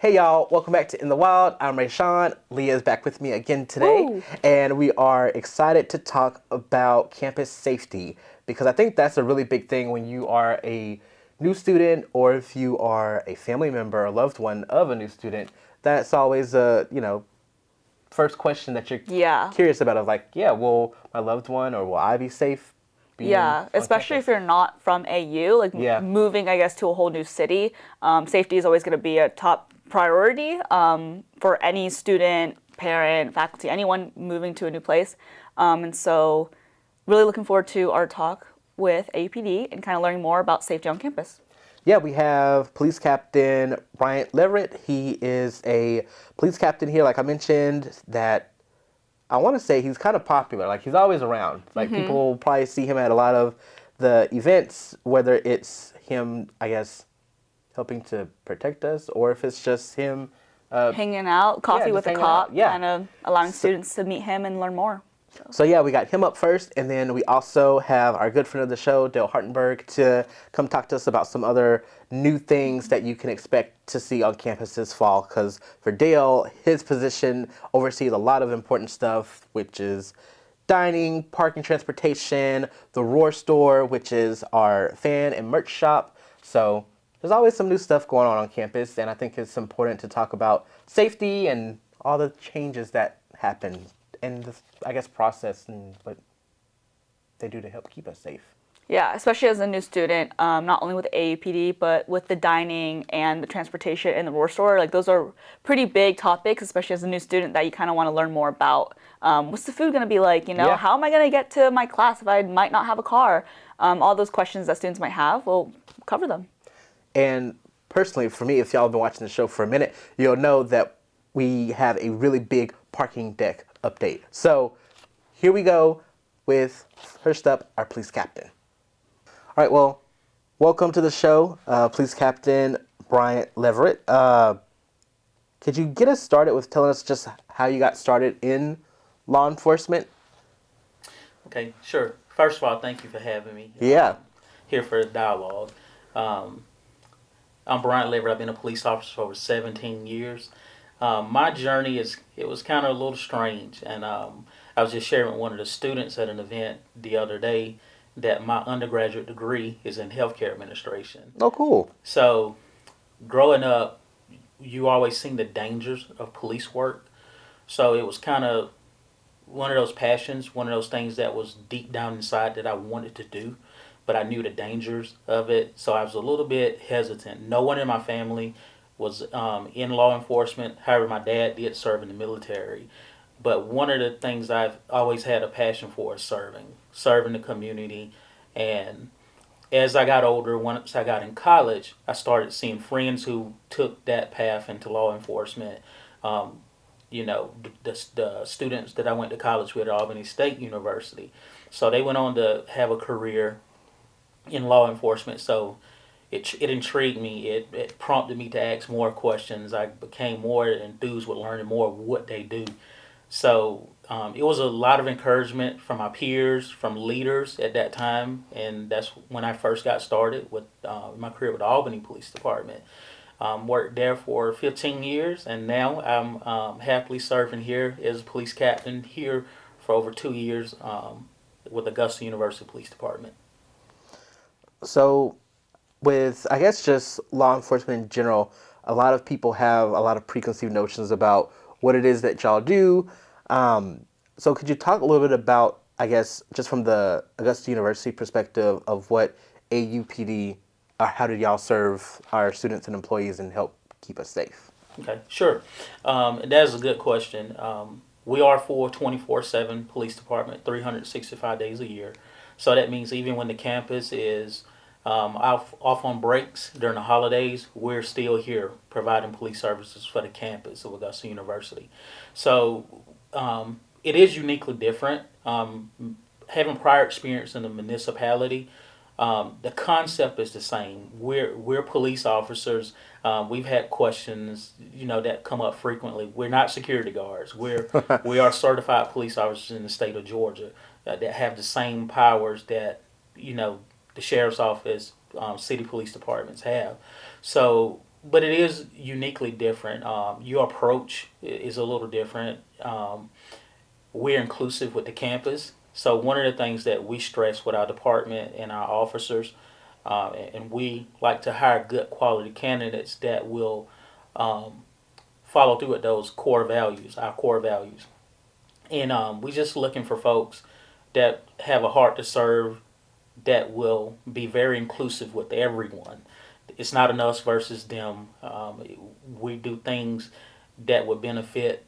Hey y'all, welcome back to In the Wild. I'm Rayshawn. Leah is back with me again today, Woo! and we are excited to talk about campus safety because I think that's a really big thing when you are a new student or if you are a family member or loved one of a new student. That's always a first question that you're Yeah. curious about of like, yeah, will my loved one or will I be safe being Yeah, on especially if campus? you're not from AU, like Yeah. moving, I guess, to a whole new city. Safety is always going to be a top priority for any student, parent, faculty, anyone moving to a new place. And so, really looking forward to our talk with AUPD and kind of learning more about safety on campus. Yeah, we have Police Captain Bryant Leverett. He is a police captain here, like I mentioned, that I want to say he's kind of popular. Like, he's always around. Like, people will probably see him at a lot of the events, whether it's him, I guess, helping to protect us, or if it's just him, Hanging out, yeah, coffee just with a hanging out. cop, Yeah. kind of allowing So, students to meet him and learn more. So yeah, we got him up first, and then we also have our good friend of the show, Dale Hartenberg, to come talk to us about some other new things that you can expect to see on campus this fall. Because for Dale, his position oversees a lot of important stuff, which is dining, parking, transportation, the Roar Store, which is our fan and merch shop. So there's always some new stuff going on campus, and I think it's important to talk about safety and all the changes that happen in the, I guess, process and what they do to help keep us safe. Yeah, especially as a new student, not only with AUPD, but with the dining and the transportation and the Roar Store. Like, those are pretty big topics, especially as a new student, that you kind of want to learn more about. What's the food going to be like? Yeah. How am I going to get to my class if I might not have a car? All those questions that students might have, we'll cover them. And personally, for me, if y'all have been watching the show for a minute, you'll know that we have a really big parking deck update. So here we go with, first up, our police captain. All right, well, welcome to the show, Police Captain Bryant Leverett. Could you get us started with telling us just how you got started in law enforcement? Okay, sure. First of all, thank you for having me Yeah. here for the dialogue. Um, I'm Bryant Leverett. I've been a police officer for over 17 years. My journey it was kind of a little strange, and I was just sharing with one of the students at an event the other day that my undergraduate degree is in healthcare administration. Oh, cool. So, growing up, you always seen the dangers of police work. So it was kind of one of those passions, one of those things that was deep down inside that I wanted to do, but I knew the dangers of it, so I was a little bit hesitant. No one in my family was in law enforcement. However, my dad did serve in the military. But one of the things I've always had a passion for is serving the community. And as I got older, once I got in college, I started seeing friends who took that path into law enforcement. Um, the students that I went to college with at Albany State University. So they went on to have a career in law enforcement. So it intrigued me. It prompted me to ask more questions. I became more enthused with learning more of what they do. So it was a lot of encouragement from my peers, from leaders at that time, and that's when I first got started with my career with the Albany Police Department. Worked there for 15 years, and now I'm happily serving here as a police captain here for over 2 years with Augusta University Police Department. So, with, I guess, just law enforcement in general, a lot of people have a lot of preconceived notions about what it is that y'all do. So, could you talk a little bit about, I guess, just from the Augusta University perspective of what AUPD, or how did y'all serve our students and employees and help keep us safe? Okay, sure. That is a good question. We are for 24/7 police department, 365 days a year. So that means even when the campus is off on breaks during the holidays, we're still here providing police services for the campus of Augusta University. So it is uniquely different. Having prior experience in the municipality, the concept is the same. We're police officers. We've had questions, that come up frequently. We're not security guards. We are certified police officers in the state of Georgia that have the same powers that the sheriff's office, city police departments have. So but it is uniquely different. Your approach is a little different. We're inclusive with the campus. So one of the things that we stress with our department and our officers, and we like to hire good quality candidates that will follow through with those core values, our core values. And we just looking for folks that have a heart to serve, that will be very inclusive with everyone. It's not an us versus them. We do things that would benefit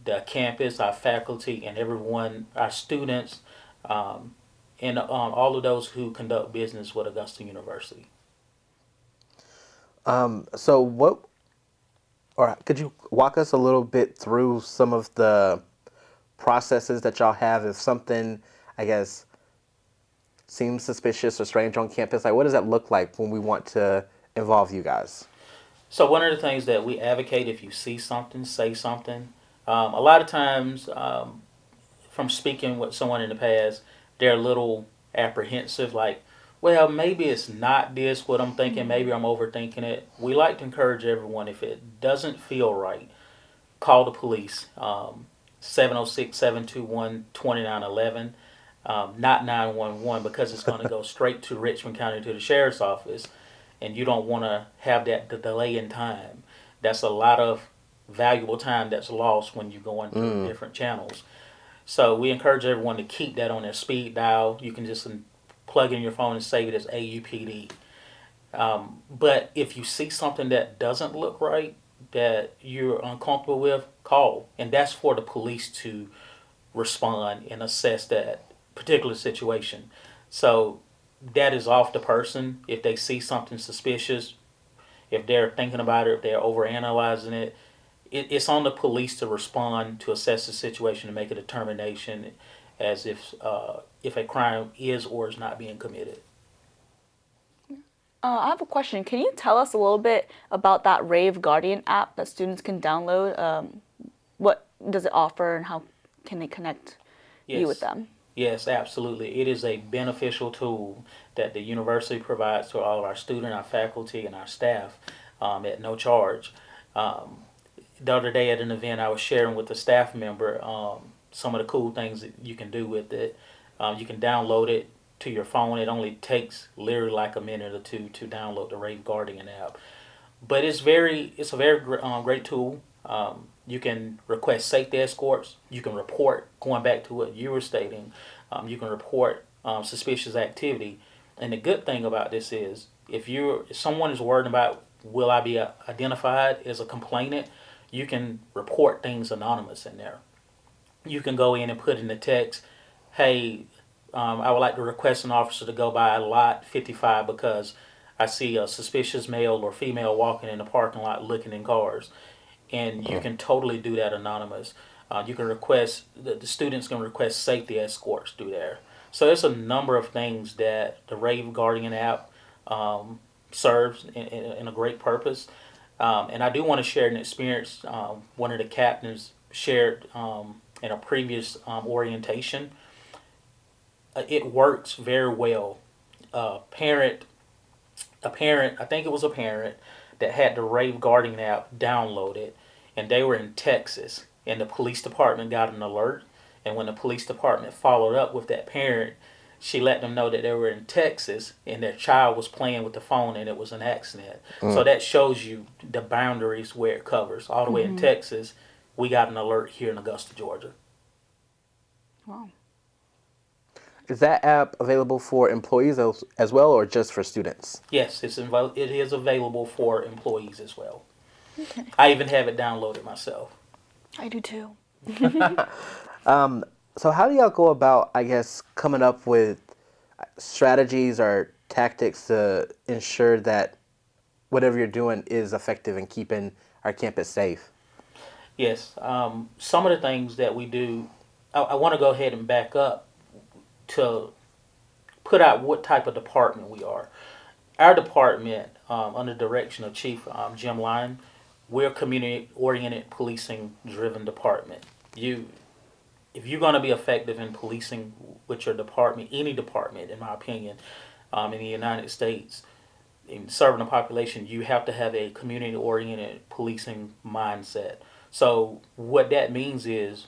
the campus, our faculty, and everyone, our students, um, and all of those who conduct business with Augusta University. So what, or could you walk us a little bit through some of the processes that y'all have if something, I guess, seems suspicious or strange on campus? Like, what does that look like when we want to involve you guys? So one of the things that we advocate, if you see something, say something. A lot of times, from speaking with someone in the past, they're a little apprehensive, like, well, maybe it's not this what I'm thinking, maybe I'm overthinking it. We like to encourage everyone, if it doesn't feel right, call the police. 706 not 911, because it's going to go straight to Richmond County to the sheriff's office, and you don't want to have that the delay in time. That's a lot of valuable time that's lost when you're going through different channels. So we encourage everyone to keep that on their speed dial. You can just plug in your phone and save it as AUPD. But if you see something that doesn't look right, that you're uncomfortable with, call. And that's for the police to respond and assess that particular situation. So that is off the person. If they see something suspicious, if they're thinking about it, if they're overanalyzing it, it's on the police to respond, to assess the situation, and make a determination as if a crime is or is not being committed. I have a question. Can you tell us a little bit about that Rave Guardian app that students can download? What does it offer, and how can they connect you with Yes. them? Yes, absolutely. It is a beneficial tool that the university provides to all of our students, our faculty, and our staff at no charge. Um, the other day at an event, I was sharing with a staff member some of the cool things that you can do with it. You can download it to your phone. It only takes literally like a minute or two to download the Rave Guardian app. But it's a very great tool. You can request safety escorts. You can report, going back to what you were stating, you can report suspicious activity. And the good thing about this is, if someone is worried about, will I be identified as a complainant, you can report things anonymous in there. You can go in and put in the text, hey, I would like to request an officer to go by lot 55 because I see a suspicious male or female walking in the parking lot looking in cars. And you can totally do that anonymous. You can request, the students can request safety escorts through there. So there's a number of things that the Rave Guardian app serves in a great purpose. And I do want to share an experience one of the captains shared in a previous orientation. It works very well. A parent, I think it was a parent, that had the Rave Guardian app downloaded, and they were in Texas, and the police department got an alert. And when the police department followed up with that parent, she let them know that they were in Texas and their child was playing with the phone and it was an accident. So that shows you the boundaries where it covers. All the way in Texas, we got an alert here in Augusta, Georgia. Wow. Is that app available for employees as well, or just for students? Yes, it is available for employees as well. Okay. I even have it downloaded myself. I do too. So how do y'all go about, I guess, coming up with strategies or tactics to ensure that whatever you're doing is effective in keeping our campus safe? Yes, some of the things that we do, I want to go ahead and back up to put out what type of department we are. Our department, under the direction of Chief Jim Lyon, we're a community-oriented, policing-driven department. If you're going to be effective in policing with your department, any department, in my opinion, in the United States, in serving the population, you have to have a community oriented policing mindset. So what that means is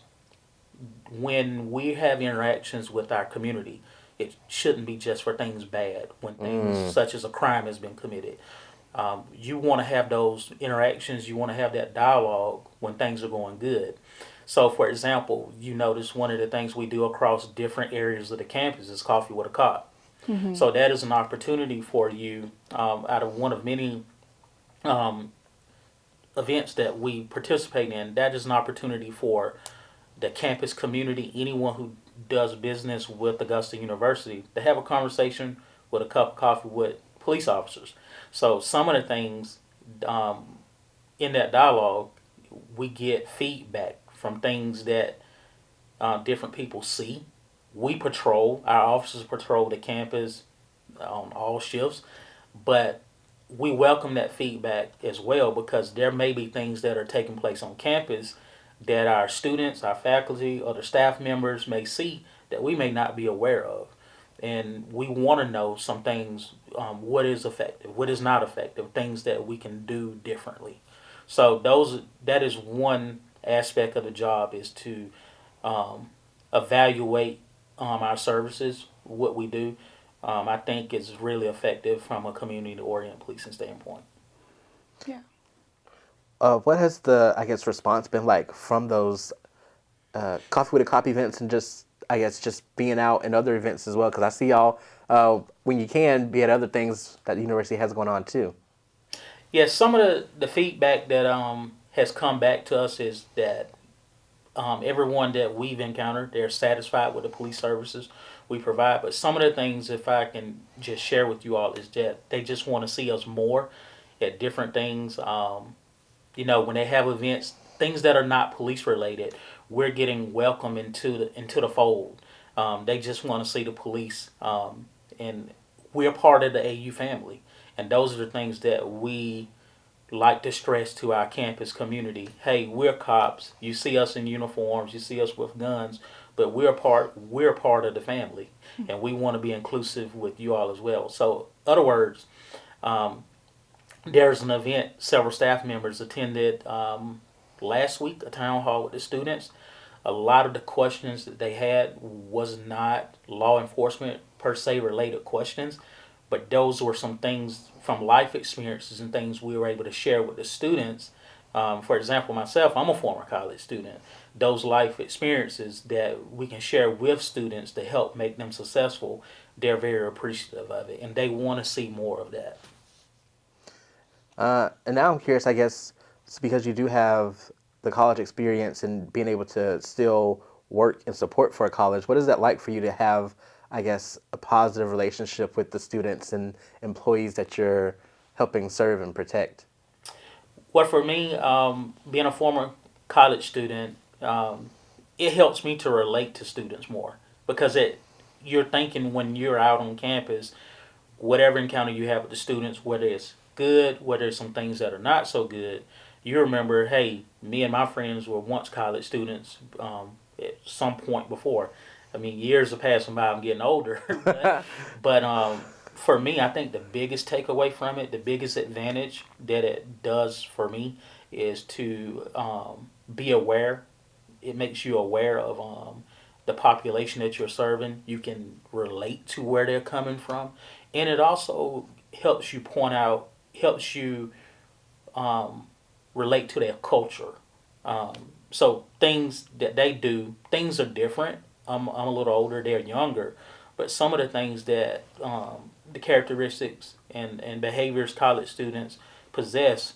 when we have interactions with our community, it shouldn't be just for things bad. When things Mm. such as a crime has been committed, you want to have those interactions. You want to have that dialogue when things are going good. So, for example, you notice one of the things we do across different areas of the campus is coffee with a cop. So that is an opportunity for you, out of one of many um, events that we participate in. That is an opportunity for the campus community, anyone who does business with Augusta University, to have a conversation with a cup of coffee with police officers. So some of the things um, in that dialogue, we get feedback from things that different people see. We patrol, our officers patrol the campus on all shifts, but we welcome that feedback as well because there may be things that are taking place on campus that our students, our faculty, or the staff members may see that we may not be aware of. And we want to know some things, what is effective, what is not effective, things that we can do differently. So that is one aspect of the job is to um, evaluate our services, what we do. I think is really effective from a community-oriented policing standpoint. Yeah. What has the, I guess, response been like from those coffee with a cop events and just, I guess, just being out and other events as well? Because I see y'all, when you can, be at other things that the university has going on too. Yes, some of the feedback that has come back to us is that everyone that we've encountered, they're satisfied with the police services we provide. But some of the things, if I can just share with you all, is that they just want to see us more at different things. When they have events, things that are not police related, we're getting welcome into the fold. They just want to see the police, and we're part of the AU family. And those are the things that we like to stress to our campus community. Hey, we're cops. You see us in uniforms. You see us with guns, but we're part of the family, and we want to be inclusive with you all as well. So, in other words, um, there's an event several staff members attended last week, a town hall with the students. A lot of the questions that they had was not law enforcement per se related questions, but those were some things from life experiences and things we were able to share with the students. For example, myself, I'm a former college student. Those life experiences that we can share with students to help make them successful, they're very appreciative of it, and they want to see more of that. And now I'm curious, I guess, it's because you do have the college experience and being able to still work and support for a college. What is that like for you to have, I guess, a positive relationship with the students and employees that you're helping serve and protect? Well, for me, being a former college student, it helps me to relate to students more because you're thinking when you're out on campus, whatever encounter you have with the students, whether it's good, whether it's some things that are not so good, you remember, hey, me and my friends were once college students at some point before. I mean, years have passed by. I'm getting older, but for me, I think the biggest takeaway from it, the biggest advantage that it does for me, is to be aware. It makes you aware of the population that you're serving. You can relate to where they're coming from, and it also helps you point out, helps you um, relate to their culture. Um, so things that they do, things are different. I'm a little older, they're younger, but some of the things that the characteristics and behaviors college students possess,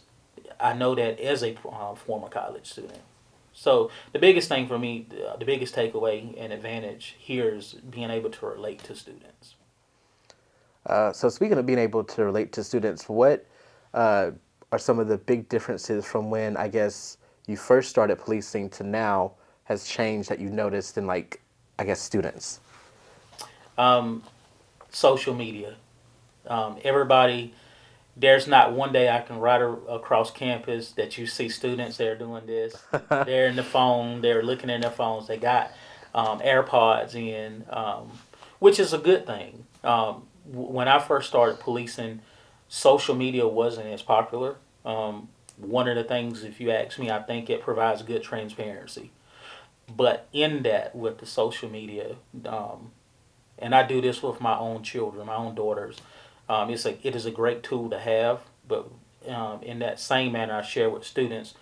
I know that as a former college student. So the biggest thing for me, the biggest takeaway and advantage here is being able to relate to students. So speaking of being able to relate to students, what uh, are some of the big differences from when, I guess, you first started policing to now has changed that you've noticed in, like, I guess, students? Um, Social media. Everybody, there's not one day I can ride across campus that you see students that are doing this. They're in the phone. They're looking at their phones. They got AirPods in, which is a good thing. When I first started policing, social media wasn't as popular. One of the things, if you ask me, I think it provides good transparency. But in that, with the social media, and I do this with my own children, my own daughters, it is a great tool to have. But in that same manner, I share with students,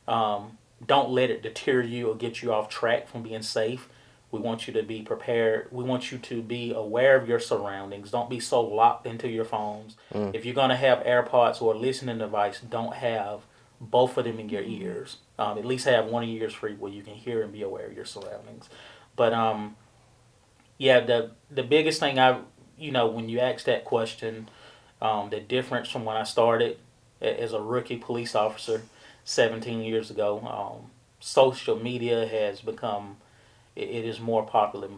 don't let it deter you or get you off track from being safe. We want you to be prepared. We want you to be aware of your surroundings. Don't be so locked into your phones. If you're going to have AirPods or a listening device, don't have both of them in your ears. At least have one of your ears free where you can hear and be aware of your surroundings. But yeah, the biggest thing when you ask that question, the difference from when I started as a rookie police officer 17 years ago, social media has become, it is more popular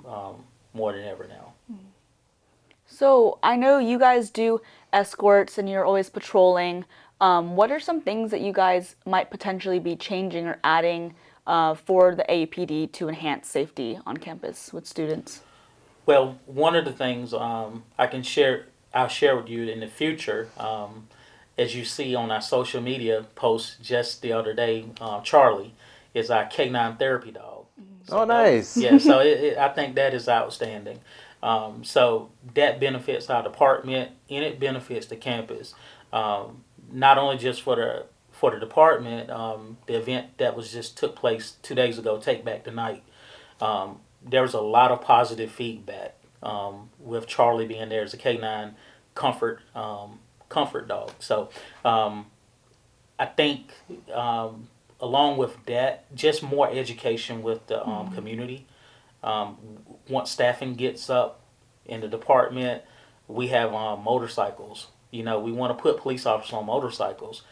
more than ever now. So I know you guys do escorts and you're always patrolling. What are some things that you guys might potentially be changing or adding for the APD to enhance safety on campus with students? Well, one of the things I'll share with you in the future, as you see on our social media posts just the other day, Charlie is our K9 therapy dog. Oh, So nice. so I think that is outstanding. So that benefits our department and it benefits the campus. Not only just for the department, the event that was just took place 2 days ago, Take Back the Night. There was a lot of positive feedback with Charlie being there as a K9 comfort comfort dog. So I think along with that, just more education with the community. Once staffing gets up in the department, we have motorcycles. We want to put police officers on motorcycles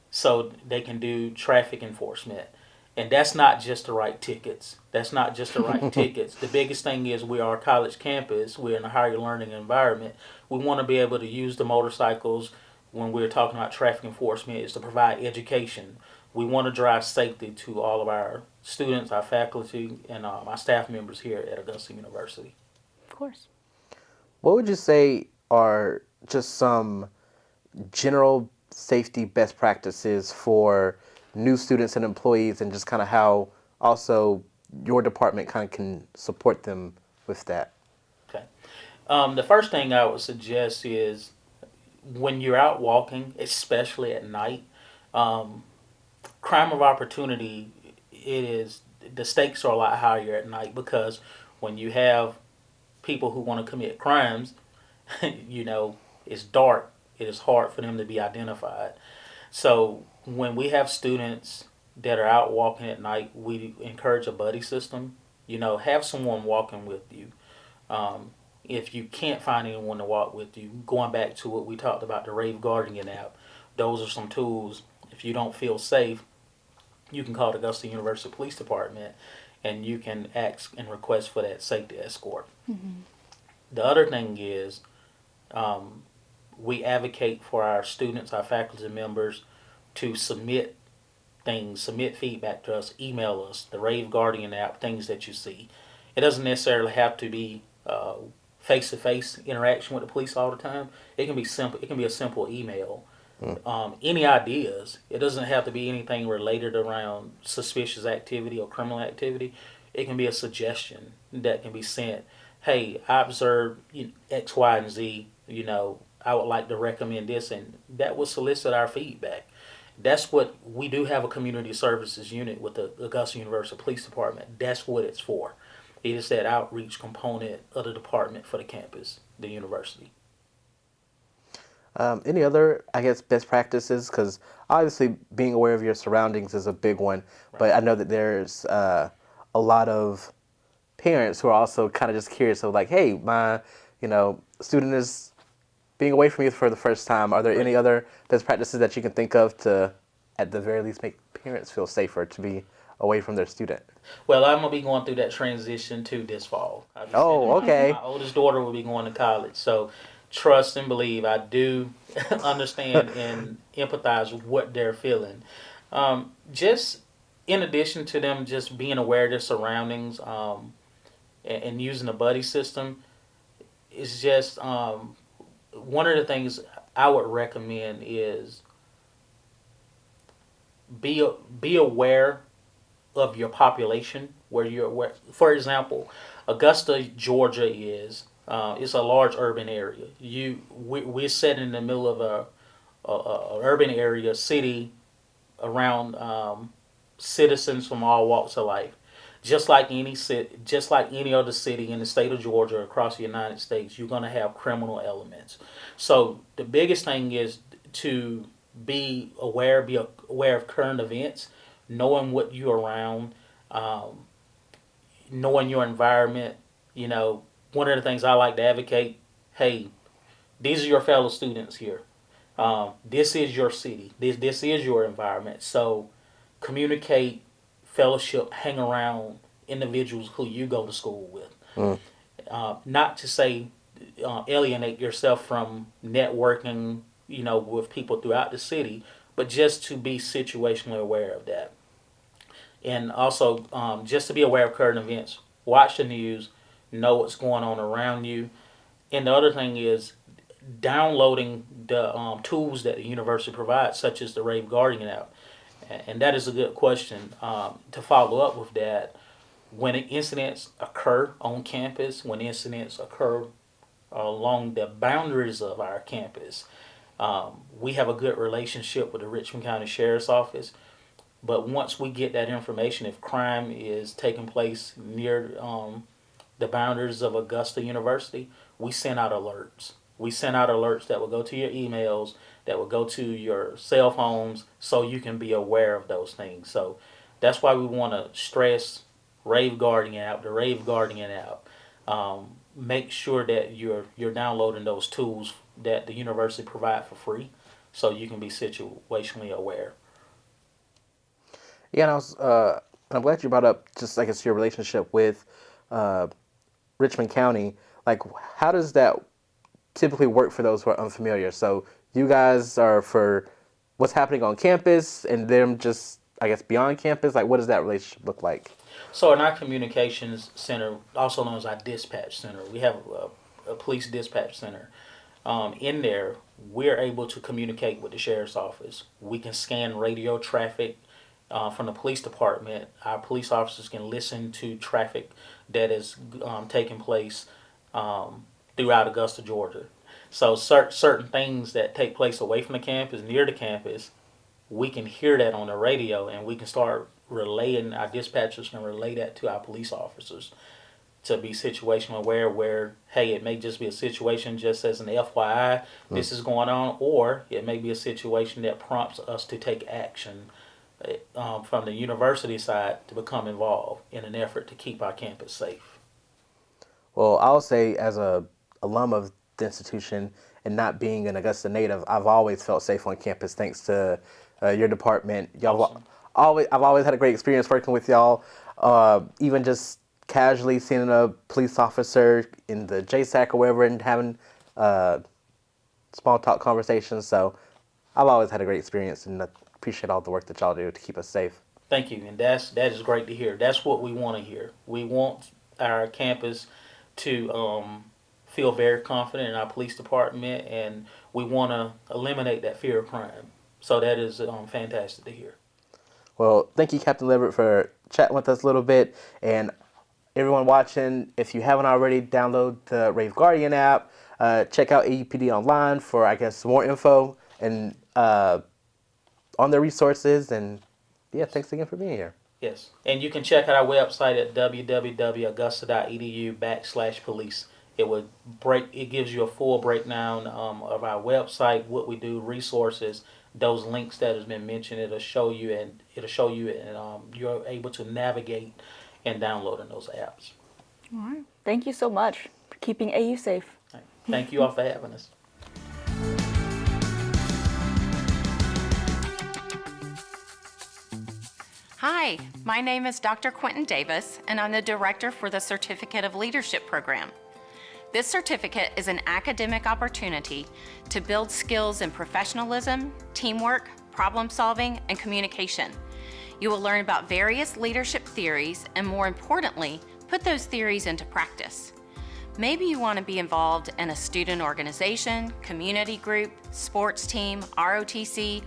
so they can do traffic enforcement. And that's not just to write tickets. That's not just to write tickets. The biggest thing is we are a college campus. We're in a higher learning environment. We want to be able to use the motorcycles when we're talking about traffic enforcement is to provide education. We want to drive safety to all of our students, our faculty, and our staff members here at Augusta University. Of course. What would you say are just some general safety best practices for new students and employees, and just kind of how also your department kind of can support them with that? Okay. The first thing I would suggest is when you're out walking, especially at night, um, crime of opportunity, the stakes are a lot higher at night because when you have people who want to commit crimes, you know, it's dark. It is hard for them to be identified. So when we have students that are out walking at night, we encourage a buddy system. Have someone walking with you. Um, if you can't find anyone to walk with you, going back to what we talked about, the Rave Guardian app, those are some tools. If you don't feel safe, you can call the Augusta University Police Department and you can ask and request for that safety escort. The other thing is um, we advocate for our students, our faculty members to submit feedback to us, email us, the Rave Guardian app, things that you see. It doesn't necessarily have to be face-to-face interaction with the police all the time. It can be simple. It can be a simple email. Any ideas? It doesn't have to be anything related around suspicious activity or criminal activity. It can be a suggestion that can be sent. Hey, I observed X, Y, and Z. I would like to recommend this, and that will solicit our feedback. That's what we do have a community services unit with the Augusta University Police Department. That's what it's for. It is that outreach component of the department for the campus, the university. Any other, I guess, best practices? Because obviously being aware of your surroundings is a big one, but I know that there's a lot of parents who are also kind of just curious of like, hey, my, student is being away from you for the first time. Are there any other best practices that you can think of to, at the very least, make parents feel safer to be away from their student? Well, I'm gonna be going through that transition too this fall. Oh, okay. My oldest daughter will be going to college, so trust and believe I do understand and empathize with what they're feeling. Just in addition to them just being aware of their surroundings and using a buddy system, is just one of the things I would recommend is be aware of your population, where you're aware. For example, Augusta, Georgia is it's a large urban area. We're set in the middle of a urban area, city around citizens from all walks of life. Just like any other city in the state of Georgia across the United States, you're going to have criminal elements. So the biggest thing is to be aware of current events, knowing what you're around, um, knowing your environment. You know, one of the things I like to advocate: hey, these are your fellow students here. This is your city. This is your environment. So communicate, fellowship, hang around individuals who you go to school with. Mm. Not to say alienate yourself from networking, with people throughout the city, but just to be situationally aware of that. And also, just to be aware of current events. Watch the news, know what's going on around you. And the other thing is downloading the tools that the university provides, such as the Rave Guardian app. And that is a good question. To follow up with that, when incidents occur on campus, when incidents occur along the boundaries of our campus, we have a good relationship with the Richmond County Sheriff's Office. But once we get that information, if crime is taking place near the boundaries of Augusta University, we send out alerts. We send out alerts that will go to your emails, that will go to your cell phones, so you can be aware of those things. So that's why we want to stress Rave Guardian app, the Rave Guardian app. Make sure that you're downloading those tools that the university provide for free, so you can be situationally aware. Yeah, and I'm glad you brought up just, I guess, your relationship with uh, Richmond County. Like, how does that typically work for those who are unfamiliar? So you guys are for what's happening on campus, and them just, I guess, beyond campus. Like, what does that relationship look like? So in our communications center, also known as our dispatch center, we have a police dispatch center. In there, we're able to communicate with the sheriff's office. We can scan radio traffic from the police department. Our police officers can listen to traffic that is taking place throughout Augusta, Georgia. So certain things that take place away from the campus, near the campus, we can hear that on the radio, and we can start relaying. Our dispatchers can relay that to our police officers to be situational aware, where, hey, it may just be a situation, just as an FYI, this is going on, or it may be a situation that prompts us to take action from the university side to become involved in an effort to keep our campus safe. Well, I'll say, as a alum of the institution and not being an Augusta native, I've always felt safe on campus thanks to your department. Awesome. I've always had a great experience working with y'all. Even just casually seeing a police officer in the JSAC or wherever and having small talk conversations. So I've always had a great experience, and I appreciate all the work that y'all do to keep us safe. Thank you, and that is great to hear. That's what we want to hear. We want our campus to feel very confident in our police department, and we want to eliminate that fear of crime. So that is fantastic to hear. Well, thank you, Captain Leverett, for chatting with us a little bit. And everyone watching, if you haven't already, download the Rave Guardian app. Check out AUPD online for, I guess, some more info and on their resources. And yeah, thanks again for being here. Yes, and you can check out our website at www.augusta.edu/police. It gives you a full breakdown of our website, what we do, resources, those links that has been mentioned. It'll show you, and you're able to navigate and downloading those apps. All right. Thank you so much for keeping AU safe. Right. Thank you all for having us. Hi, my name is Dr. Quentin Davis, and I'm the director for the Certificate of Leadership program. This certificate is an academic opportunity to build skills in professionalism, teamwork, problem solving, and communication. You will learn about various leadership theories and, more importantly, put those theories into practice. Maybe you want to be involved in a student organization, community group, sports team, ROTC,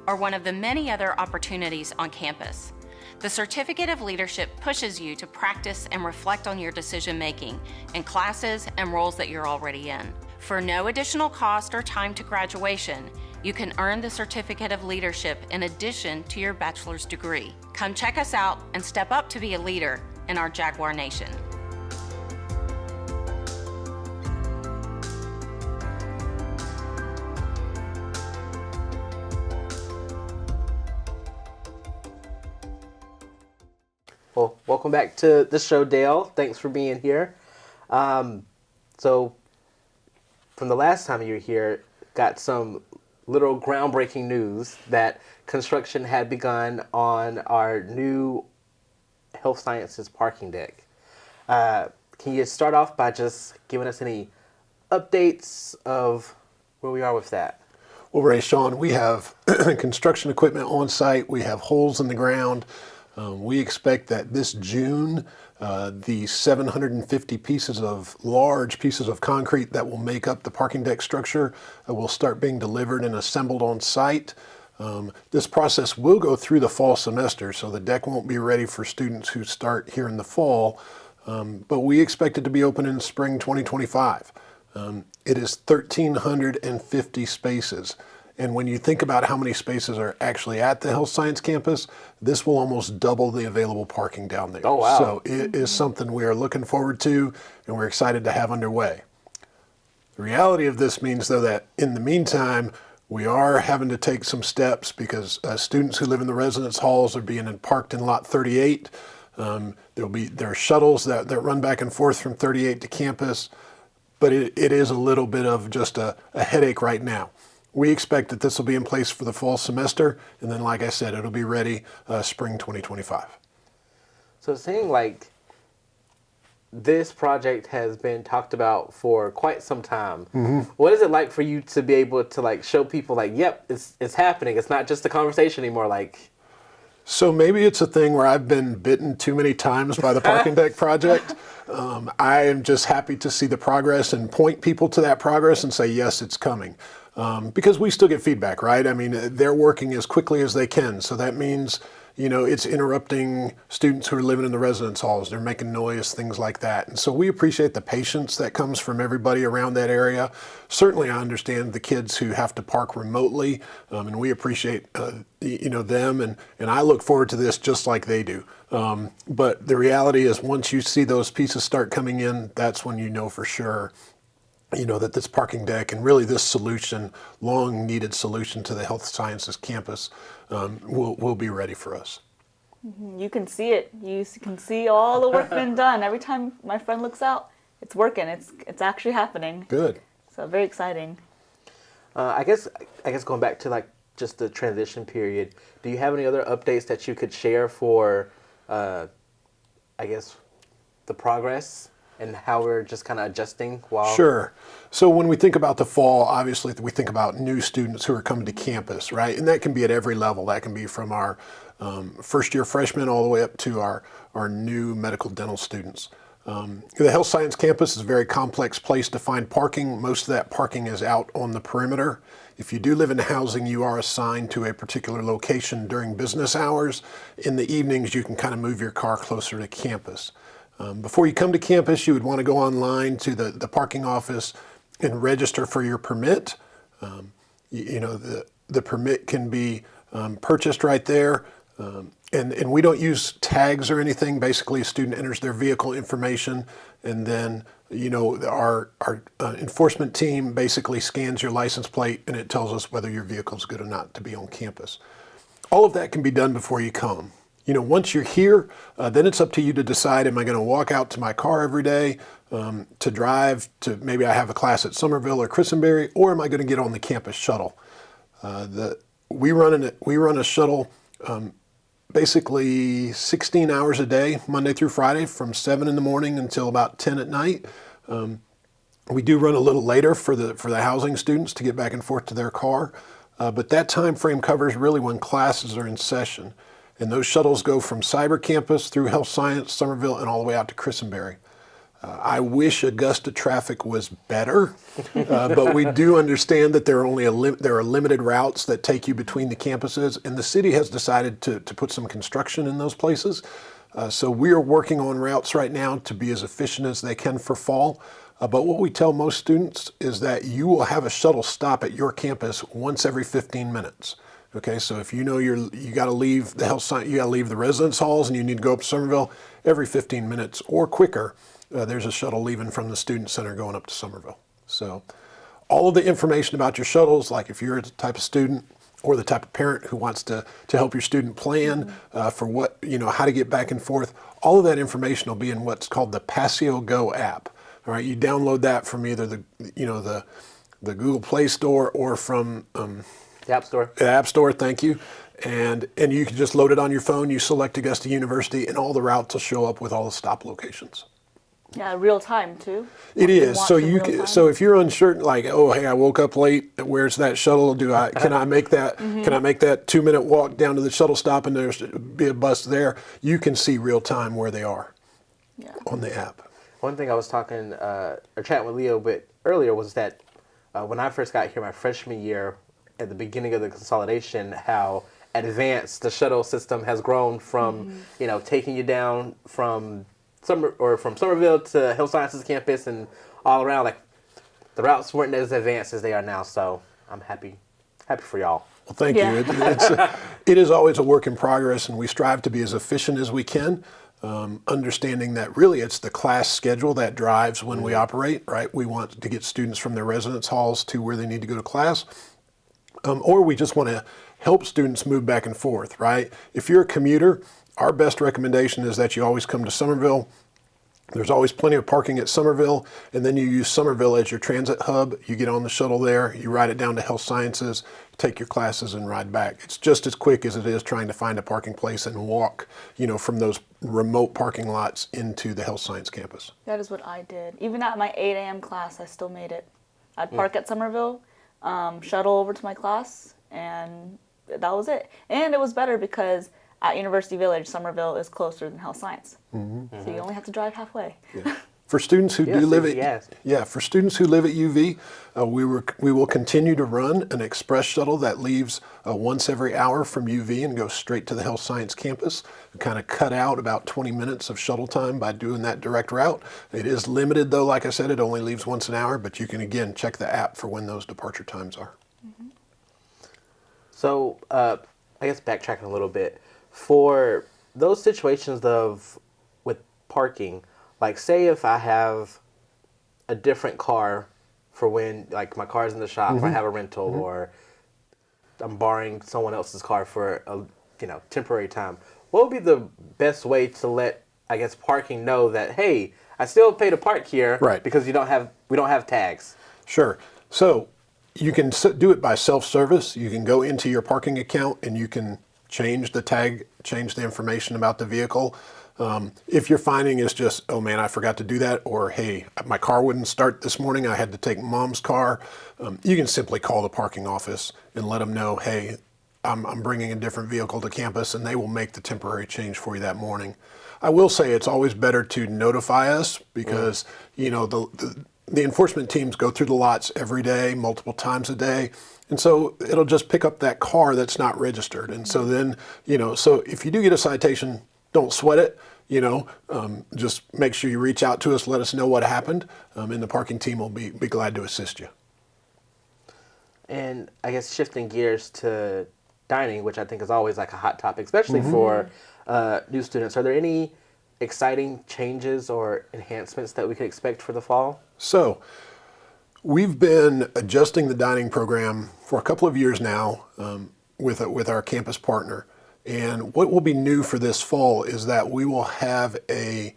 or one of the many other opportunities on campus. The Certificate of Leadership pushes you to practice and reflect on your decision making in classes and roles that you're already in. For no additional cost or time to graduation, you can earn the Certificate of Leadership in addition to your bachelor's degree. Come check us out and step up to be a leader in our Jaguar Nation. Well, welcome back to the show, Dale. Thanks for being here. So, from the last time you were here, got some little groundbreaking news that construction had begun on our new health sciences parking deck. Can you start off by just giving us any updates of where we are with that? Well, Ray, Sean, we have construction equipment on site. We have holes in the ground. We expect that this June, the 750 large pieces of concrete that will make up the parking deck structure will start being delivered and assembled on site. This process will go through the fall semester, so the deck won't be ready for students who start here in the fall, but we expect it to be open in spring 2025. It is 1,350 spaces. And when you think about how many spaces are actually at the health science campus, this will almost double the available parking down there. Oh, wow. So it is something we are looking forward to and we're excited to have underway. The reality of this means, though, that in the meantime, we are having to take some steps because students who live in the residence halls are being parked in lot 38. There are shuttles that run back and forth from 38 to campus, but it is a little bit of just a headache right now. We expect that this will be in place for the fall semester, and then, like I said, it'll be ready spring 2025. So it seems like this project has been talked about for quite some time. Mm-hmm. What is it like for you to be able to like show people like, yep, it's happening. It's not just a conversation anymore. Like, so maybe it's a thing where I've been bitten too many times by the parking deck project. I am just happy to see the progress and point people to that progress and say, yes, it's coming. Because we still get feedback, right? I mean, they're working as quickly as they can. So that means, it's interrupting students who are living in the residence halls. They're making noise, things like that. And so we appreciate the patience that comes from everybody around that area. Certainly, I understand the kids who have to park remotely, and we appreciate, them. And I look forward to this just like they do. But the reality is once you see those pieces start coming in, that's when you know for sure that this parking deck and really this solution, long needed solution to the health sciences campus will be ready for us. You can see it. You can see all the work being done. Every time my friend looks out, it's working. It's actually happening. Good. So very exciting. I guess going back to like just the transition period, do you have any other updates that you could share for, the progress? And how we're just kind of adjusting while... Sure. So when we think about the fall, obviously we think about new students who are coming to campus, right? And that can be at every level. That can be from our first-year freshmen all the way up to our new medical dental students. The health science campus is a very complex place to find parking. Most of that parking is out on the perimeter. If you do live in housing, you are assigned to a particular location during business hours. In the evenings, you can kind of move your car closer to campus. Before you come to campus, you would want to go online to the parking office and register for your permit. The permit can be purchased right there. And we don't use tags or anything. Basically, a student enters their vehicle information, and then our enforcement team basically scans your license plate, and it tells us whether your vehicle is good or not to be on campus. All of that can be done before you come. Once you're here, then it's up to you to decide, am I going to walk out to my car every day to drive to, maybe I have a class at Somerville or Christenberry, or am I going to get on the campus shuttle? We run a shuttle basically 16 hours a day, Monday through Friday, from 7 in the morning until about 10 at night. We do run a little later for the housing students to get back and forth to their car, but that time frame covers really when classes are in session. And those shuttles go from Cyber Campus through Health Science, Somerville, and all the way out to Christenberry. I wish Augusta traffic was better, but we do understand that there are there are limited routes that take you between the campuses, and the city has decided to put some construction in those places. So we are working on routes right now to be as efficient as they can for fall. But what we tell most students is that you will have a shuttle stop at your campus once every 15 minutes. Okay, so if you know you got to leave the health science, you got to leave the residence halls, and you need to go up to Somerville every 15 minutes or quicker. There's a shuttle leaving from the student center going up to Somerville. So all of the information about your shuttles, like if you're the type of student or the type of parent who wants to help your student plan for what, how to get back and forth, all of that information will be in what's called the Passio Go app. All right, you download that from either the Google Play Store or from The App Store. the App Store, thank you. And you can just load it on your phone, you select Augusta University, and all the routes will show up with all the stop locations. Yeah, real time too. It You is. want So the you real can, time. so if you're unsure, like, oh hey, I woke up late. Where's that shuttle? Can I make that? Can I make that 2-minute walk down to the shuttle stop and there's be a bus there? You can see real time where they are Yeah. on the app. One thing I was talking or chatting with Leo a bit earlier was that when I first got here my freshman year, at the beginning of the consolidation, how advanced the shuttle system has grown from taking you down from Somerville to Health Sciences campus and all around. Like the routes weren't as advanced as they are now, so I'm happy for y'all. Well, thank Yeah. you. It is always a work in progress, and we strive to be as efficient as we can, understanding that really it's the class schedule that drives when we operate, right? We want to get students from their residence halls to where they need to go to class, or we just want to help students move back and forth, right? If you're a commuter, our best recommendation is that you always come to Somerville. There's always plenty of parking at Somerville, and then you use Somerville as your transit hub. You get on the shuttle there, you ride it down to Health Sciences, take your classes, and ride back. It's just as quick as it is trying to find a parking place and walk, from those remote parking lots into the Health Science campus. That is what I did. Even at my 8 a.m. class, I still made it. I'd park at Somerville, shuttle over to my class, and that was it. And it was better because at University Village, Somerville is closer than Health Science. Mm-hmm. So you only have to drive halfway. Yeah. For students who for students who live at UV, we will continue to run an express shuttle that leaves once every hour from UV and goes straight to the Health Science campus. We kind of cut out about 20 minutes of shuttle time by doing that direct route. It is limited though, like I said, it only leaves once an hour, but you can again check the app for when those departure times are. Mm-hmm. So I guess backtracking a little bit, for those situations with parking, like say if I have a different car for when like my car's in the shop, I have a rental, or I'm borrowing someone else's car for a temporary time, what would be the best way to let parking know that, hey, I still pay to park here, right? Because we don't have tags. Sure. So you can do it by self-service. You can go into your parking account and you can change the tag, change the information about the vehicle. If you're finding it's just, oh man, I forgot to do that, or hey, my car wouldn't start this morning, I had to take mom's car, you can simply call the parking office and let them know, hey, I'm bringing a different vehicle to campus, and they will make the temporary change for you that morning. I will say it's always better to notify us because, the enforcement teams go through the lots every day, multiple times a day. And so it'll just pick up that car that's not registered. And so then, so if you do get a citation, don't sweat it, just make sure you reach out to us, let us know what happened, and the parking team will be glad to assist you. And I guess shifting gears to dining, which I think is always like a hot topic, especially for new students. Are there any exciting changes or enhancements that we could expect for the fall? So we've been adjusting the dining program for a couple of years now with our campus partner. And what will be new for this fall is that we will have a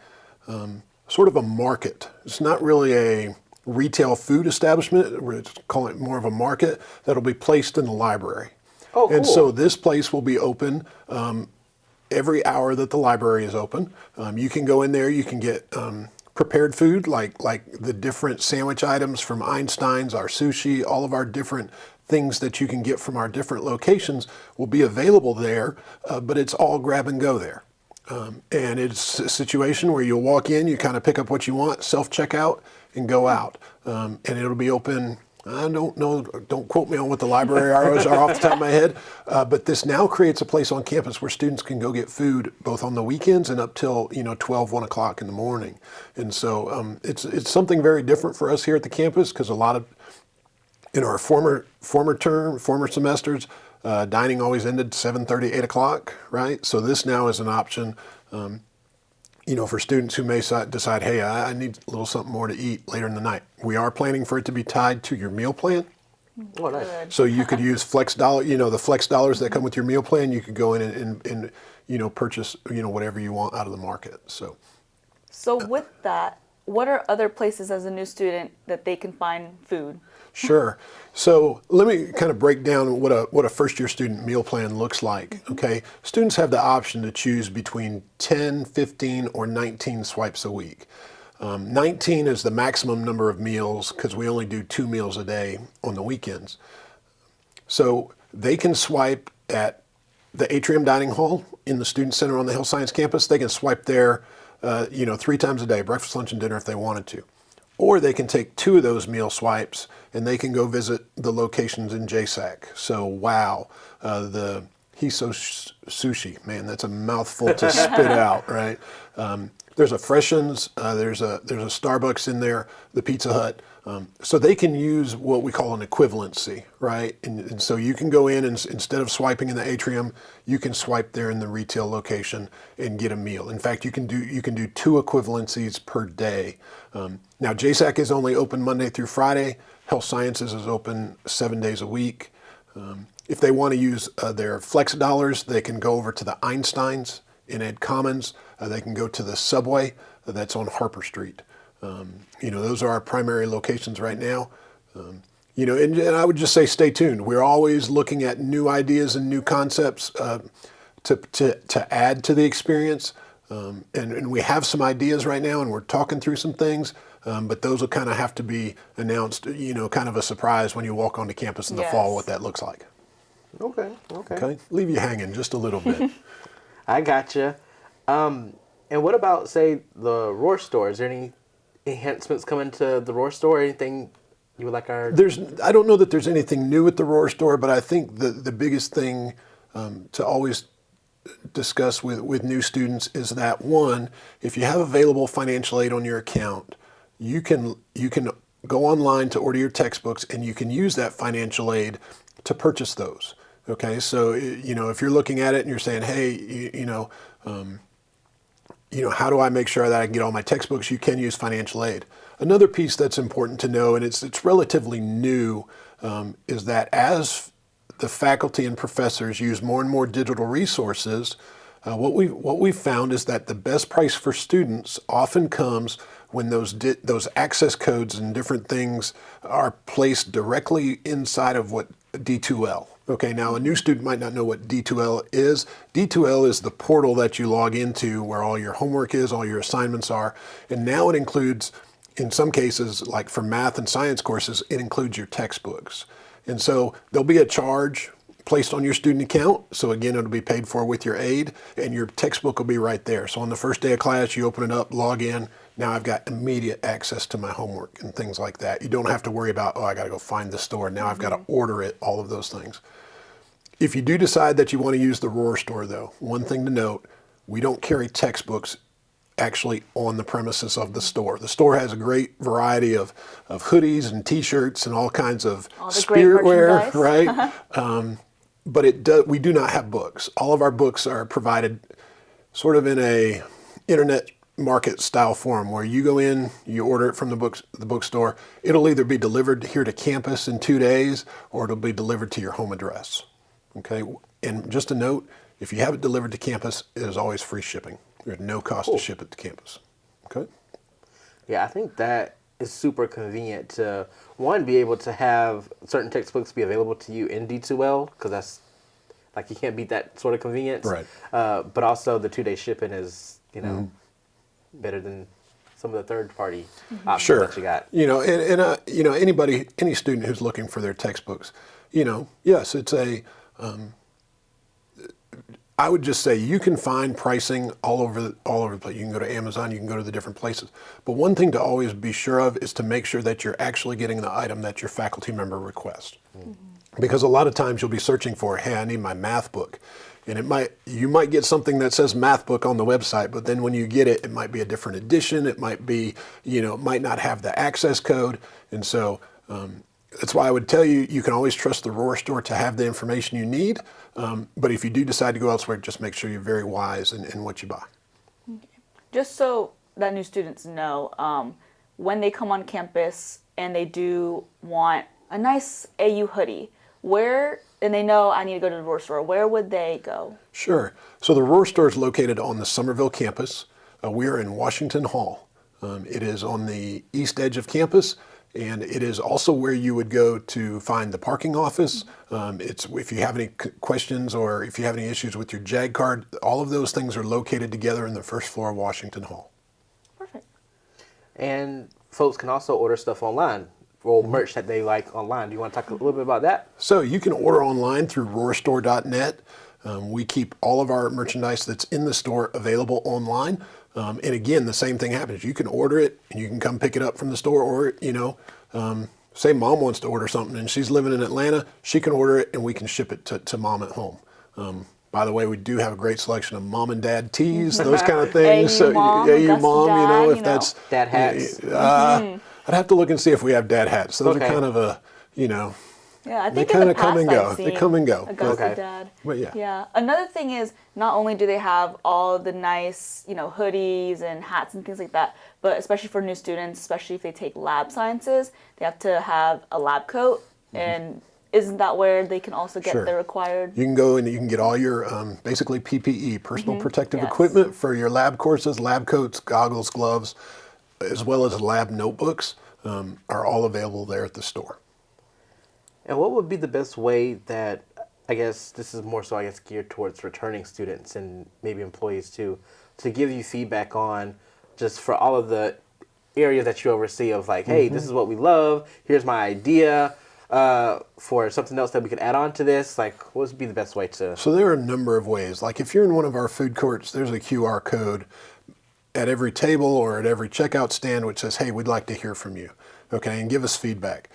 sort of a market. It's not really a retail food establishment. We're calling it more of a market that'll be placed in the library. Oh, cool. And so this place will be open every hour that the library is open. You can go in there, you can get prepared food like the different sandwich items from Einstein's, our sushi, all of our different things that you can get from our different locations will be available there, but it's all grab and go there. And it's a situation where you'll walk in, you kind of pick up what you want, self-checkout, and go out. And it'll be open, I don't know, don't quote me on what the library hours are off the top of my head, but this now creates a place on campus where students can go get food both on the weekends and up till 12, 1 o'clock in the morning. And so it's something very different for us here at the campus, because a lot of, in our former semesters, dining always ended 7:30, 8 o'clock, right? So this now is an option, for students who may decide, hey, I need a little something more to eat later in the night. We are planning for it to be tied to your meal plan. Oh, nice. So you could use flex dollar, the flex dollars that come with your meal plan. You could go in and purchase, whatever you want out of the market. So with that, what are other places as a new student that they can find food? Sure. So let me kind of break down what a first-year student meal plan looks like, okay? Students have the option to choose between 10, 15, or 19 swipes a week. 19 is the maximum number of meals, because we only do 2 meals a day on the weekends. So they can swipe at the Atrium Dining Hall in the Student Center on the Health Science campus. They can swipe there, 3 times a day, breakfast, lunch, and dinner if they wanted to. Or they can take 2 of those meal swipes and they can go visit the locations in JSAC. So, wow, the Hiso Sushi, man, that's a mouthful to spit out, right? There's a Freshens, there's a Starbucks in there, the Pizza Hut. So they can use what we call an equivalency, right? And so you can go in and instead of swiping in the atrium, you can swipe there in the retail location and get a meal. In fact, you can do 2 equivalencies per day. Now, JSAC is only open Monday through Friday. Health Sciences is open 7 days a week. If they want to use their flex dollars, they can go over to the Einsteins in Ed Commons. They can go to the Subway that's on Harper Street. Those are our primary locations right now. And I would just say stay tuned. We're always looking at new ideas and new concepts to add to the experience. And we have some ideas right now, and we're talking through some things. But those will kind of have to be announced, kind of a surprise when you walk onto campus in the fall, what that looks like. Okay. Leave you hanging just a little bit. I gotcha. And what about, say, the Roar store? Is there any enhancements coming to the Roar store? Anything you would like our... I don't know that there's anything new at the Roar store, but I think the biggest thing to always discuss with new students is that, one, if you have available financial aid on your account, you can go online to order your textbooks, and you can use that financial aid to purchase those. Okay, so if you're looking at it and you're saying, hey, how do I make sure that I can get all my textbooks? You can use financial aid. Another piece that's important to know, and it's relatively new, is that as the faculty and professors use more and more digital resources, what we've found is that the best price for students often comes when those access codes and different things are placed directly inside of what D2L. Okay, now a new student might not know what D2L is. D2L is the portal that you log into where all your homework is, all your assignments are, and now it includes, in some cases, like for math and science courses, it includes your textbooks. And so there'll be a charge placed on your student account. So again, it'll be paid for with your aid, and your textbook will be right there. So on the first day of class, you open it up, log in. Now I've got immediate access to my homework and things like that. You don't have to worry about, I got to go find the store. Now I've got to order it, all of those things. If you do decide that you want to use the Roar store, though, one thing to note, we don't carry textbooks actually on the premises of the store. The store has a great variety of hoodies and T-shirts and all kinds of spirit wear, right? But we do not have books. All of our books are provided sort of in a internet market style form where you go in, you order it from the bookstore. It'll either be delivered here to campus in 2 days, or it'll be delivered to your home address. Okay, and just a note, if you have it delivered to campus, it is always free shipping. There's no cost to ship it to campus. Okay? Yeah, I think that is super convenient to, one, be able to have certain textbooks be available to you in D2L, because that's, like, you can't beat that sort of convenience. Right. But also the 2-day shipping is, better than some of the third-party options that you got. Any student who's looking for their textbooks, yes, it's I would just say you can find pricing all over the place. You can go to Amazon, you can go to the different places. But one thing to always be sure of is to make sure that you're actually getting the item that your faculty member requests. Mm-hmm. Because a lot of times you'll be searching for, hey, I need my math book. And you might get something that says math book on the website, but then when you get it, it might be a different edition. It might be, it might not have the access code. And so that's why I would tell you, you can always trust the Roar store to have the information you need. But if you do decide to go elsewhere, just make sure you're very wise in what you buy. Just so that new students know, when they come on campus and they do want a nice AU hoodie, and they know I need to go to the Roar store, where would they go? Sure. So the Roar store is located on the Somerville campus. We are in Washington Hall. It is on the east edge of campus, and it is also where you would go to find the parking office. It's if you have any questions or if you have any issues with your JAG card, all of those things are located together in the first floor of Washington Hall. Perfect. And folks can also order stuff online, or merch that they like online. Do you want to talk a little bit about that? So you can order online through roarstore.net. We keep all of our merchandise that's in the store available online. And again, the same thing happens. You can order it and you can come pick it up from the store, or, say mom wants to order something and she's living in Atlanta, she can order it and we can ship it to mom at home. By the way, we do have a great selection of mom and dad teas, those kind of things. AU mom, AU mom, dad, if that's dad hats. I'd have to look and see if we have dad hats. Those Okay. are kind of Yeah, I they think kind in the of come past and go. I've They seen come and go. Augusta Okay. Dad. But yeah. Yeah. Another thing is, not only do they have all the nice, hoodies and hats and things like that, but especially for new students, especially if they take lab sciences, they have to have a lab coat. And isn't that where they can also get Sure. the required? You can go and you can get all your basically PPE, personal protective Yes. equipment for your lab courses, lab coats, goggles, gloves, as well as lab notebooks are all available there at the store. And what would be the best way that, I guess this is more so, geared towards returning students and maybe employees too, to give you feedback on just for all of the areas that you oversee of like, hey, this is what we love, here's my idea for something else that we could add on to this. Like, what would be the best way to? So there are a number of ways. Like if you're in one of our food courts, there's a QR code at every table or at every checkout stand which says, hey, we'd like to hear from you, okay, and give us feedback.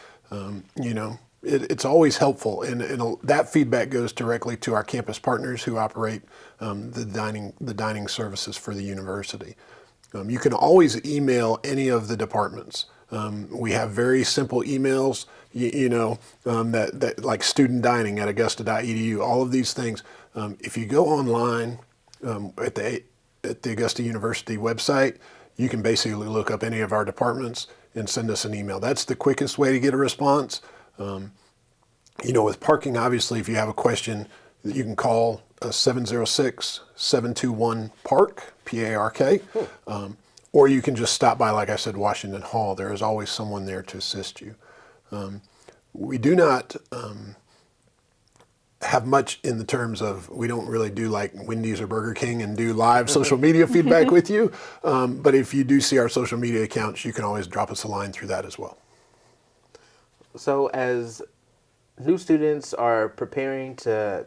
It's always helpful, and that feedback goes directly to our campus partners who operate the dining services for the university. You can always email any of the departments. We have very simple emails, that like student dining at augusta.edu, all of these things. If you go online at the Augusta University website, you can basically look up any of our departments and send us an email. That's the quickest way to get a response. With parking, obviously, if you have a question, you can call 706-721-PARK, P-A-R-K, or you can just stop by, like I said, Washington Hall. There is always someone there to assist you. We do not have much in the terms of, we don't really do like Wendy's or Burger King and do live social media feedback with you. But if you do see our social media accounts, you can always drop us a line through that as well. So as new students are preparing to,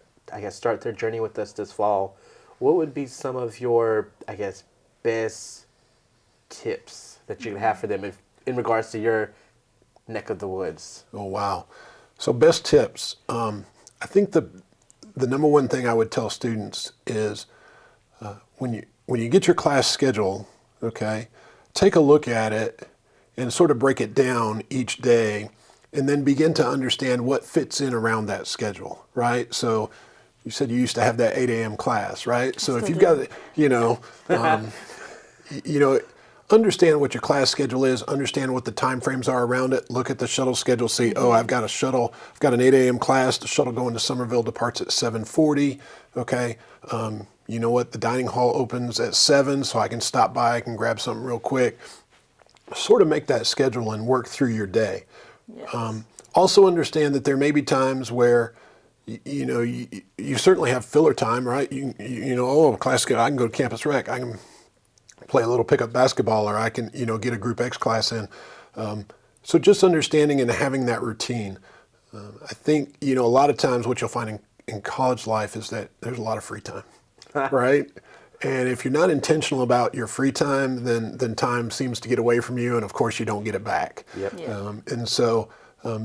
start their journey with us this fall, what would be some of your, best tips that you could have for them in regards to your neck of the woods? Oh, wow. So best tips. I think the number one thing I would tell students is when you get your class schedule, okay, take a look at it and sort of break it down each day, and then begin to understand what fits in around that schedule, right? So you said you used to have that 8 a.m. class, right? So if you've got, understand what your class schedule is, understand what the time frames are around it, look at the shuttle schedule, see, I've got an 8 a.m. class, the shuttle going to Somerville departs at 7:40, okay? You know what, the dining hall opens at 7, so I can stop by, I can grab something real quick. Sort of make that schedule and work through your day. Yes. Also understand that there may be times where, you certainly have filler time, right? Class schedule, I can go to Campus Rec, I can play a little pickup basketball, or I can, get a Group X class in. So just understanding and having that routine. I think, a lot of times what you'll find in college life is that there's a lot of free time. right? And if you're not intentional about your free time, then time seems to get away from you, and of course you don't get it back. Yep. Yeah. And so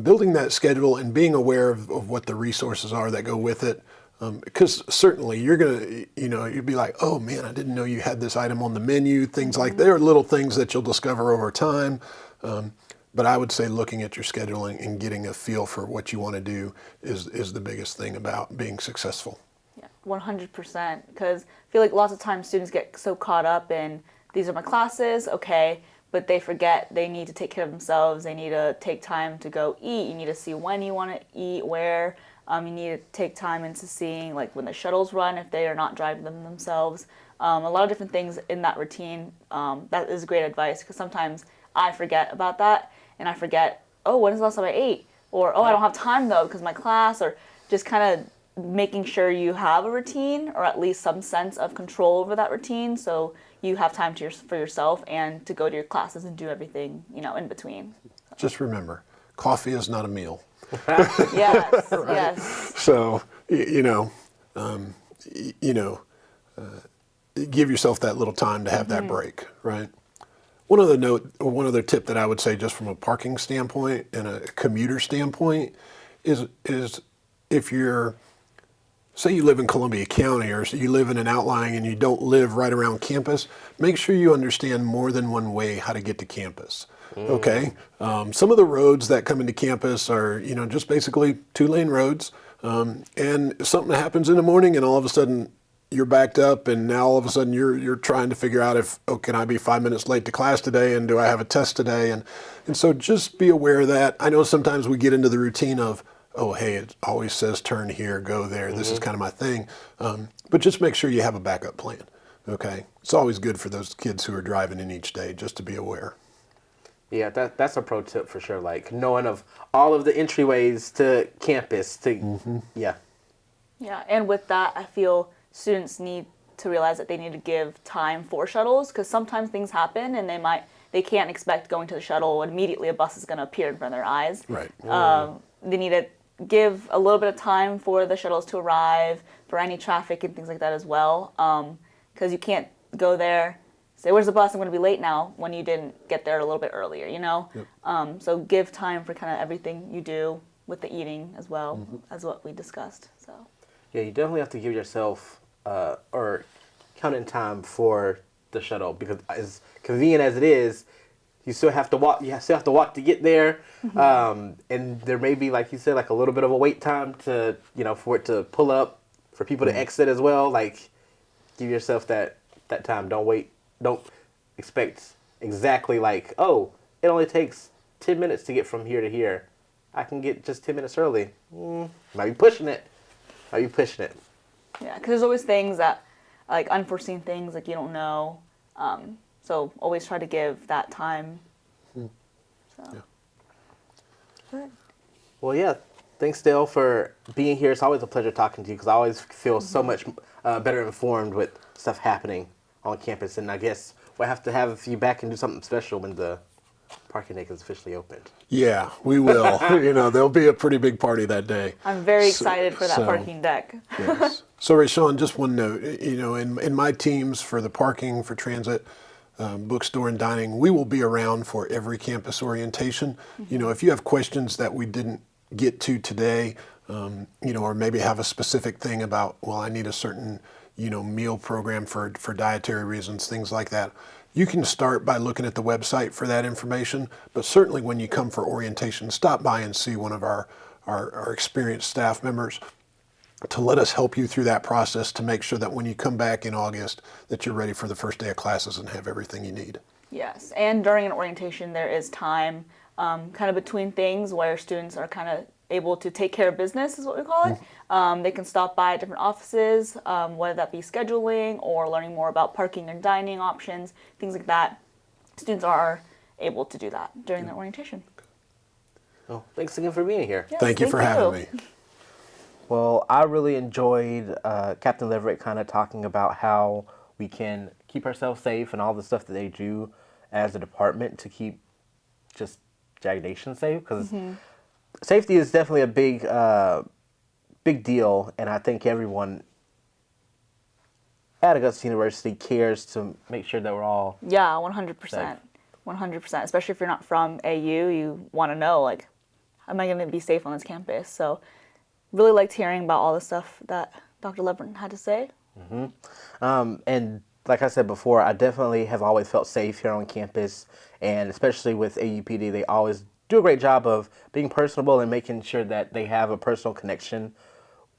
building that schedule and being aware of what the resources are that go with it, because certainly you're gonna, you'd be like, oh man, I didn't know you had this item on the menu. Things like there are little things that you'll discover over time. But I would say looking at your schedule and getting a feel for what you want to do is the biggest thing about being successful. Yeah, 100%. Because I feel like lots of times students get so caught up in these are my classes, okay, but they forget they need to take care of themselves. They need to take time to go eat. You need to see when you want to eat, where. You need to take time into seeing like when the shuttles run if they are not driving them themselves. A lot of different things in that routine. That is great advice because sometimes I forget about that and I forget, oh, when is the last time I ate? Or, oh, I don't have time though because my class, or just kind of making sure you have a routine or at least some sense of control over that routine so you have time for yourself and to go to your classes and do everything, in between. Just remember, coffee is not a meal. Yes, yes. So, give yourself that little time to have that break, right? One other tip that I would say just from a parking standpoint and a commuter standpoint is if you're, say you live in Columbia County or you live in an outlying and you don't live right around campus, make sure you understand more than one way how to get to campus. Okay, some of the roads that come into campus are, just basically 2-lane roads, and something happens in the morning, and all of a sudden you're backed up, and now all of a sudden you're trying to figure out if, can I be 5 minutes late to class today, and do I have a test today, and so just be aware of that. I know sometimes we get into the routine of, oh, hey, it always says turn here, go there. This is kind of my thing, but just make sure you have a backup plan. Okay, it's always good for those kids who are driving in each day just to be aware. Yeah, that's a pro tip for sure. Like knowing of all of the entryways to campus. Yeah. Yeah, and with that, I feel students need to realize that they need to give time for shuttles because sometimes things happen and they can't expect going to the shuttle and immediately a bus is going to appear in front of their eyes. Right. They need to give a little bit of time for the shuttles to arrive, for any traffic and things like that as well, because you can't go there, say, where's the bus? I'm going to be late now, when you didn't get there a little bit earlier, Yep. So give time for kind of everything you do with the eating as well, as what we discussed. So. Yeah, you definitely have to give yourself or count in time for the shuttle because as convenient as it is, you still have to walk. You still have to walk to get there, and there may be, like you said, like a little bit of a wait time to for it to pull up, for people to exit as well. Like, give yourself that time. Don't wait. Don't expect exactly like, oh, it only takes 10 minutes to get from here to here. I can get just 10 minutes early. Might be pushing it. Yeah, because there's always things that, like unforeseen things, like you don't know. So always try to give that time. So. Yeah. Good. Well, yeah. Thanks, Dale, for being here. It's always a pleasure talking to you because I always feel so much better informed with stuff happening on campus. And I guess we'll have to have you back and do something special when the parking deck is officially opened. Yeah, we will. There'll be a pretty big party that day. I'm very excited for that parking deck. Yes. So, Rayshawn, just one note. In my teams for the parking, for transit, bookstore, and dining, we will be around for every campus orientation. If you have questions that we didn't get to today, or maybe have a specific thing about, well, I need a certain, meal program for dietary reasons, things like that. You can start by looking at the website for that information, but certainly when you come for orientation, stop by and see one of our experienced staff members to let us help you through that process to make sure that when you come back in August that you're ready for the first day of classes and have everything you need. Yes, and during an orientation there is time kind of between things where students are kind of able to take care of business, is what we call it. They can stop by at different offices, whether that be scheduling or learning more about parking and dining options, things like that. Students are able to do that during the orientation. Well, thanks again for being here. Yes, Thank you for having me. Well, I really enjoyed Captain Leverett kind of talking about how we can keep ourselves safe and all the stuff that they do as a department to keep just Jag Nation safe, because safety is definitely a big deal, and I think everyone at Augusta University cares to make sure that we're all. Yeah, 100%. 100%. Especially if you're not from AU, you want to know, like, am I going to be safe on this campus? So really liked hearing about all the stuff that Dr. Levin had to say. And like I said before, I definitely have always felt safe here on campus, and especially with AUPD, they always do a great job of being personable and making sure that they have a personal connection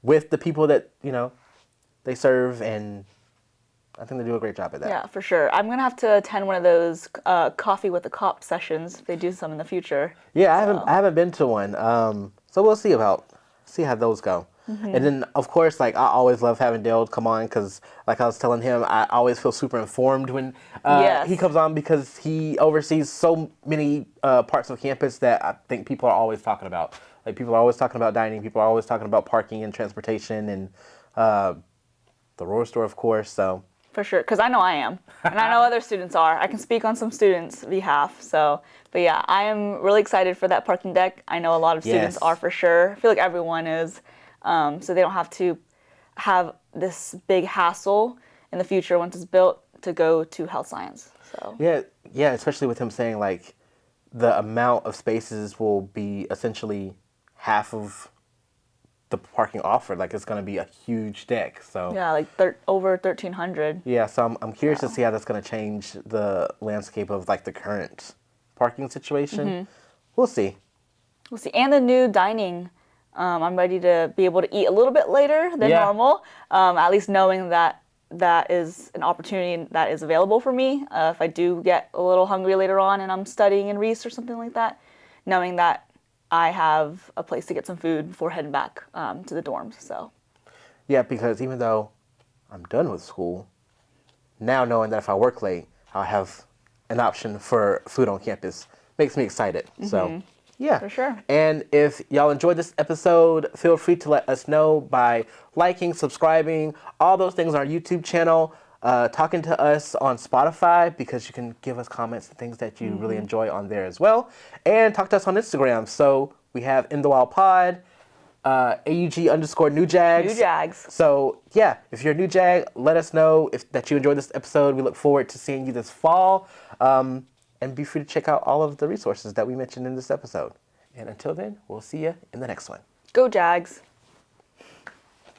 with the people that, they serve, and I think they do a great job at that. Yeah, for sure. I'm going to have to attend one of those coffee with the cop sessions if they do some in the future. Yeah, I haven't been to one. So we'll see how those go. And then, of course, like, I always love having Dale come on because, like I was telling him, I always feel super informed when Yes. he comes on because he oversees so many parts of campus that I think people are always talking about. Like, people are always talking about dining, people are always talking about parking and transportation and the Roar Store, of course, so. For sure, because I know I am, and I know other students are. I can speak on some students' behalf, so. But yeah, I am really excited for that parking deck. I know a lot of students Yes. are for sure. I feel like everyone is. So they don't have to have this big hassle in the future once it's built to go to health science. So Yeah, especially with him saying, like, the amount of spaces will be essentially half of the parking offered. Like, it's going to be a huge deck. So yeah, like over 1,300. yeah, so I'm curious to see how that's going to change the landscape of, like, the current parking situation. We'll see. We'll see. And the new dining. I'm ready to be able to eat a little bit later than Yeah. normal. At least knowing that that is an opportunity that is available for me. If I do get a little hungry later on and I'm studying in Reese or something like that, knowing that I have a place to get some food before heading back to the dorms. So Yeah, because even though I'm done with school, now knowing that if I work late, I'll have an option for food on campus makes me excited. So, yeah. For sure. And if y'all enjoyed this episode, feel free to let us know by liking, subscribing, all those things on our YouTube channel, talking to us on Spotify, because you can give us comments and things that you really enjoy on there as well, and talk to us on Instagram. So we have In the Wild Pod, AUG_New Jags. New Jags. So yeah, if you're a New Jag, let us know that you enjoyed this episode. We look forward to seeing you this fall. And be free to check out all of the resources that we mentioned in this episode. And until then, we'll see you in the next one. Go Jags.